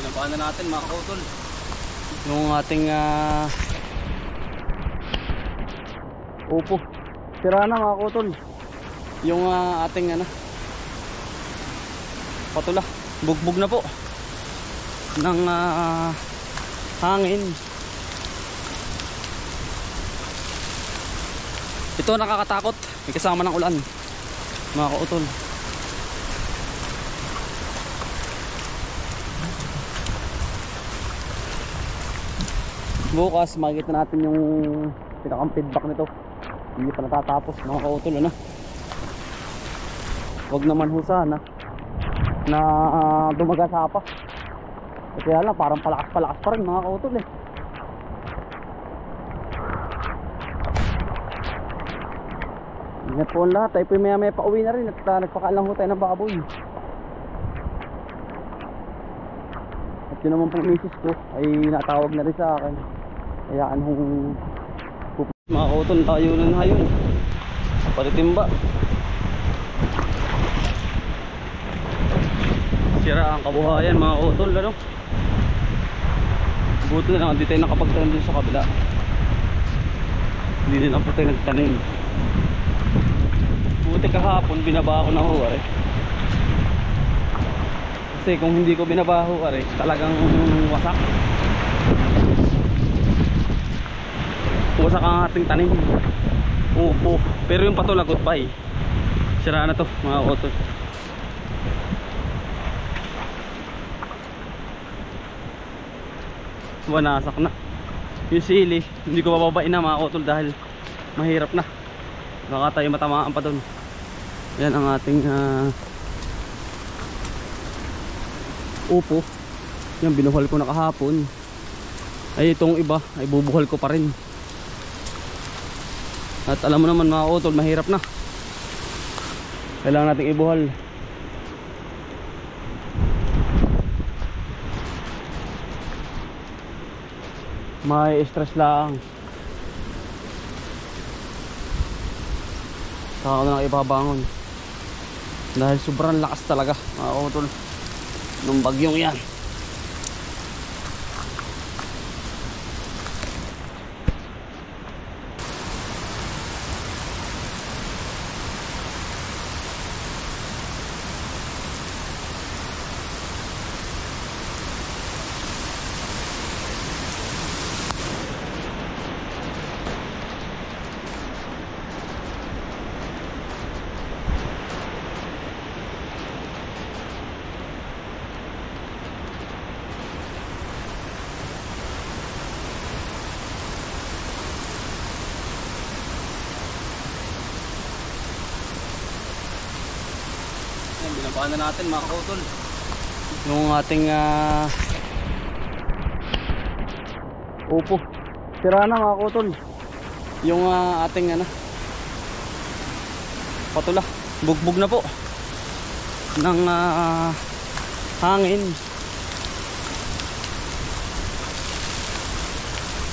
Binabahan na natin mga kautol yung ating upo. Sira na mga kautol yung ating patula. Bugbog na po ng hangin. Ito nakakatakot, may kasama ng ulan mga kautol. Bukas makikita natin yung pinakang feedback nito. Hindi pa natatapos mga kautol Huwag naman ho sana na dumagasa pa. Kaya lang parang palakas pa rin mga kautol Ingat po ang lahat. Tayo po maya pauwi na rin at nagpakaan lang ho tayo ng baboy. At yun naman pong misis ko ay natawag na rin sa akin. Hayaan hong mga kautol, tayo na ngayon palitimba. Sira ang kabuhayan mga kautol Buti na lang hindi tayo nakapagtanim dun sa kabila. Hindi na po tayo nagtanim. Buti kahapon binaba ko na ho kasi kung hindi ko binaba ho talagang wasak ang ating tanim. Upo. Pero yung patulagot pa sira na to mga kautol. Wanasak na yung sili. Hindi ko bababain na mga kautol dahil mahirap na, baka tayo matamaan pa doon. Yan ang ating upo. Yan binuhal ko na kahapon. Ay itong iba ay bubuhal ko pa rin. At alam mo naman mga kautol, mahirap na, kailangan nating ibuhal. May stress lang. Saka ko na ibabangon dahil sobrang lakas talaga mga kautol nung bagyong yan. Binabahan na natin mga kautol yung ating upo. Sira na mga kautol yung ating patula. Bugbog na po ng hangin.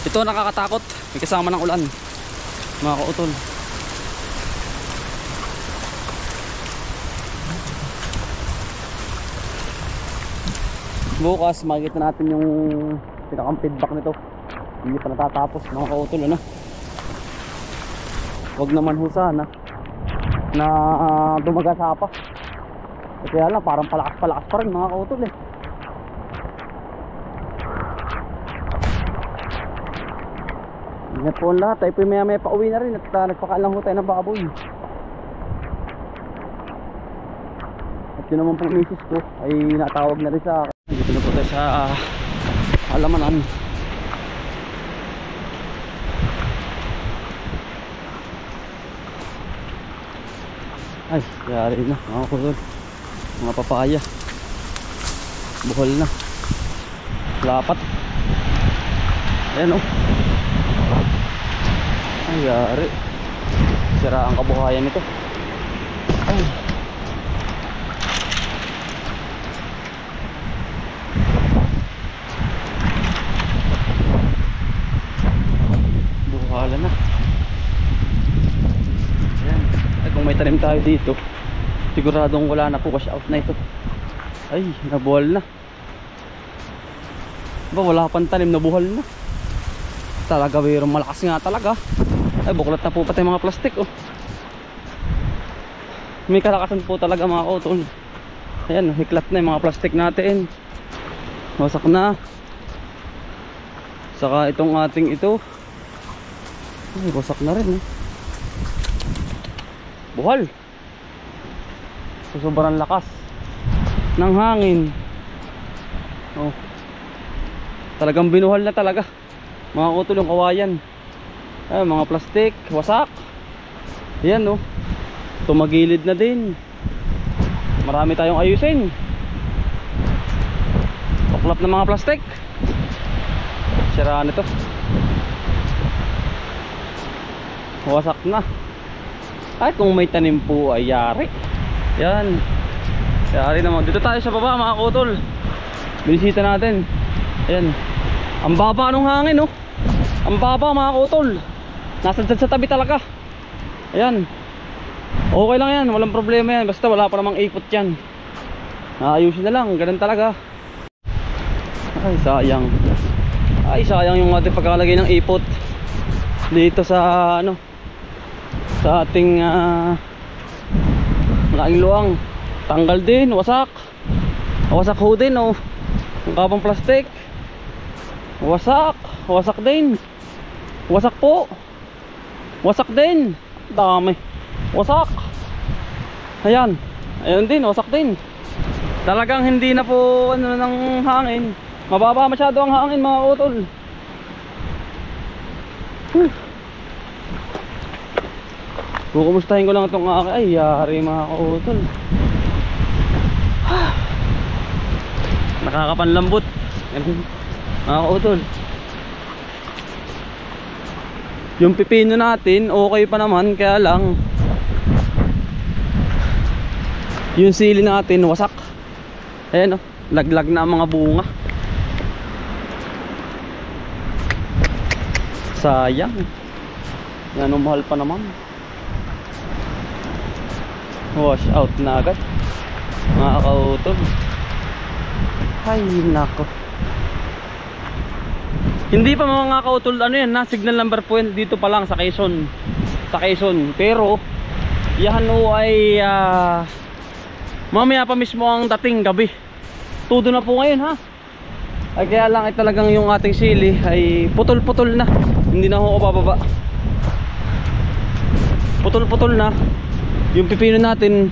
Ito nakakatakot, may kasama ng ulan mga kautol. Bukas makikita natin yung pinakang feedback nito. Hindi pa natatapos mga kautol Huwag naman ho sana na dumagasa pa. Kaya lang parang palakas pa rin mga kautol Ingat po ang lahat. Tayo po maya pauwi na rin at nagpakaan lang ho tayo ng baboy. At yun naman pong misis ko ay natawag na rin sa akin. Dito na po tayo sa halamanan. Ay, yari na mga kautol. Mga papaya buhol na, lapat. Ayan ay yari, sira ang kabuhayan nito. Ay, buhala na. Ayan. Ay, kung may tanim tayo dito, siguradong wala na po, wash out na ito. Ay, nabuhal na. Ba, wala pang tanim, nabuhal na. Talaga, mayroong malakas nga talaga. Ay, buklat na po pati mga plastic, oh. May kalakasan po talaga mga kautol. Ayan, hiklat na yung mga plastic natin. Wasak na. Saka itong ating ito. Ay, wasak na rin, eh. Buhal. So, sobrang lakas ng hangin. Oh. Talagang binuhal na talaga mga kautol yung kawayan. Ay, mga plastic, wasak. Ayan, oh. Tumagilid na din. Marami tayong ayusin. Tuklap na mga plastic. Siraan ito. Wasak na. Ay, kung may tanim po ay yari. Yan. Yari naman. Dito tayo sa baba mga kautol. Binisita natin. Ayan. Ang baba ng hangin, oh. Ang baba mga kautol. Nasa dyan sa tabi talaga. Ayan. Okay lang yan, walang problema yan. Basta wala pa namang ipot yan. Naayusin na lang, ganun talaga. Ay, sayang. Ay, sayang yung ating pagkalagay ng ipot dito sa ano, sa ating malaking luang. Tanggal din, wasak. Wasak ho din, oh. Yung kabang plastic. Wasak, wasak din. Wasak po. Wasak din. Dami. Wasak. Ayan. Ayan din, wasak din. Talagang hindi na po ano ng hangin. Mababa masyado ang hangin mga utol. Kukumustahin ko lang itong ay yari mga utol. Nakakapanlambot. Mga utol. Yung pipino natin okay pa naman, kaya lang yung sili natin wasak. Ayan, oh, laglag na ang mga bunga. Sayang. Yan, umahal pa naman. Wash out na agad mga kautol. Ay nako. Hindi pa mga kautol ano yan na signal number point dito pa lang sa Quezon. Sa Quezon. Pero yan o ay mamaya pa mismo ang dating gabi. Todo na po ngayon ha. Ay kaya lang ay talagang yung ating sili ay putol-putol na. Hindi na ho bababa. Putol-putol na. Yung pipino natin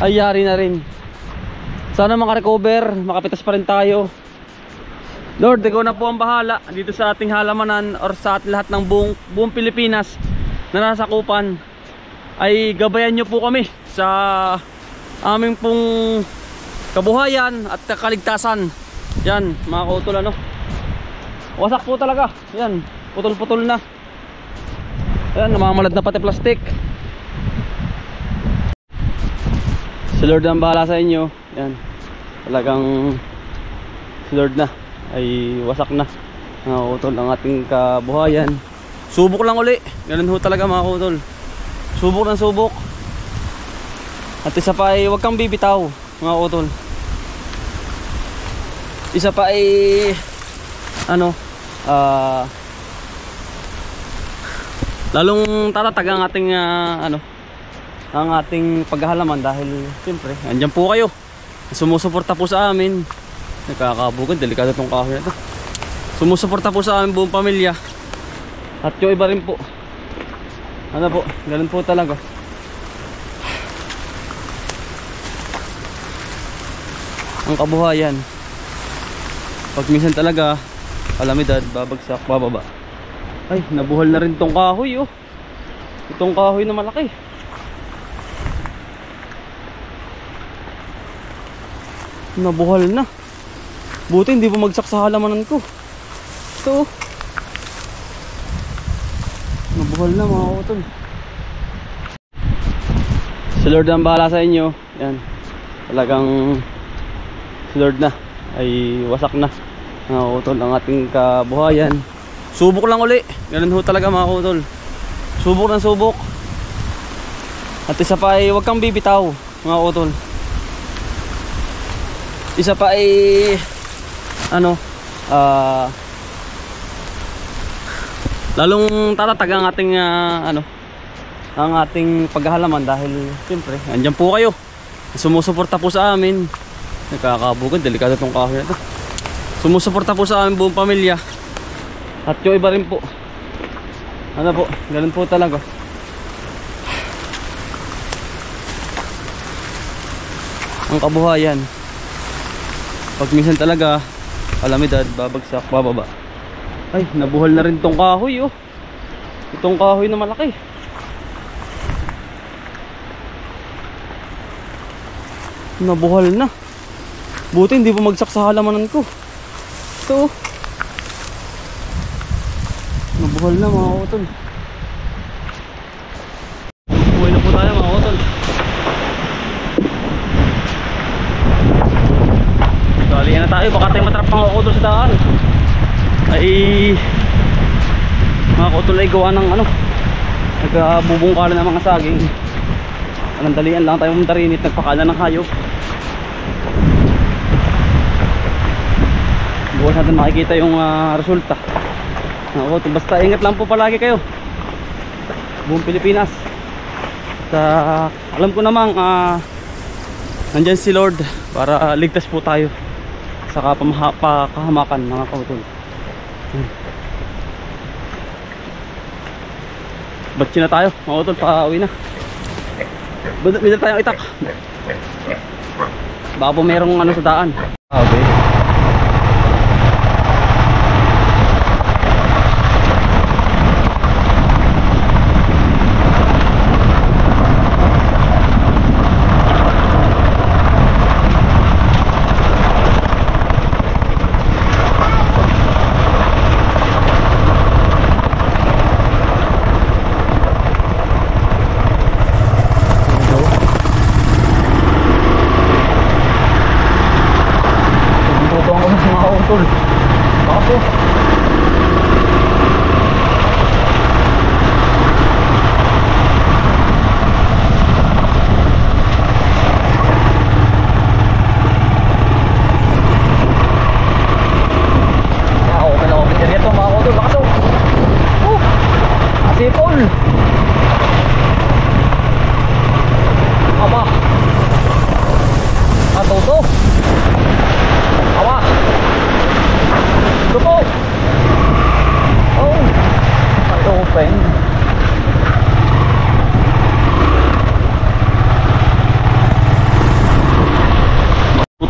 ay yari na rin. Sana makarecover, makapitas pa rin tayo. Lord, ikaw na po ang bahala dito sa ating halamanan or sa lahat ng buong Pilipinas na nasakupan. Ay gabayan nyo po kami sa aming pong kabuhayan at kaligtasan. Yan mga kautol, ano, wasak po talaga. Yan, putol-putol na. Yan, namamalad na pati plastic. Si Lord ang bahala sa inyo. Yan, talagang si Lord na ay wasak na mga kautol ang ating kabuhayan. Subok lang uli, ganun ho talaga mga kautol. Subok ng subok. At isa pa ay huwag kang bibitaw mga kautol. Isa pa ay ano, lalong tatatag ang ating ano, ang ating paghahalaman dahil siyempre andyan po kayo, sumusuporta po sa amin. Nakakabugod, delikado itong kahoy na ito. Sumusuporta po sa aming buong pamilya. At yung iba rin po, ano po, ganun po talaga. Ang kabuhayan, pag minsan talaga kalamidad, babagsak, bababa. Ay, nabuhal na rin itong kahoy, oh. Itong kahoy na malaki. Nabuhal na. Buti hindi bumagsak sa halamanan ko. Ito, nabuhal na mga kautol. Si Lord ang bahala sa inyo. Yan, talagang si Lord na ay wasak na mga kautol ang ating kabuhayan. Subok lang uli, ganun ho talaga mga kautol. Subok ng subok. At isa pa ay huwag kang bibitaw mga kautol. Isa pa ay ano, lalong tatatag ang ating ang ating paghahalaman dahil siyempre andyan po kayo, sumusuporta po sa amin. Nakakabugad, delikado tong kahoy na to. Sumusuporta po sa amin buong pamilya. At yung iba rin po, ano po, ganun po talaga. Ang kabuhayan, pag minsan talaga kalamidad, babagsak, bababa. Ay, nabuhal na rin tong kahoy oh. Itong kahoy na malaki. Nabuhal na. Buti hindi bumagsak sa halamanan ko. Ito oh. Nabuhal na mga utol. Buhay na po tayo mga utol. Galian na tayo, baka tayo matrap mga utol sa daan. Ay mga utol ay gawa ng nagbubungkalan ng mga saging. Anandalian lang tayo muntarinit, nagpakala ng hayop. Bukas natin makikita yung resulta. Basta ingat lang po palagi kayo buong Pilipinas. Alam ko namang nandyan si Lord para ligtas po tayo sa kahamakan mga kautol. Batsi na tayo mga kautol, pauwi na. Bida tayong itak, baka po merong sa daan. Okay.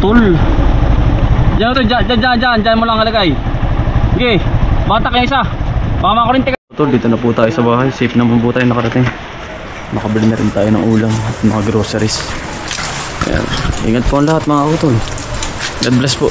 Putol. Diyan mo lang halagay. Okay, bata kayo isa. Baka makurinti ka. Putol, dito na po tayo sa bahay. Safe naman po tayo nakarating. Nakabili na rin tayo ng ulam at mga groceries. Ayan. Ingat po ang lahat mga putol. God bless po.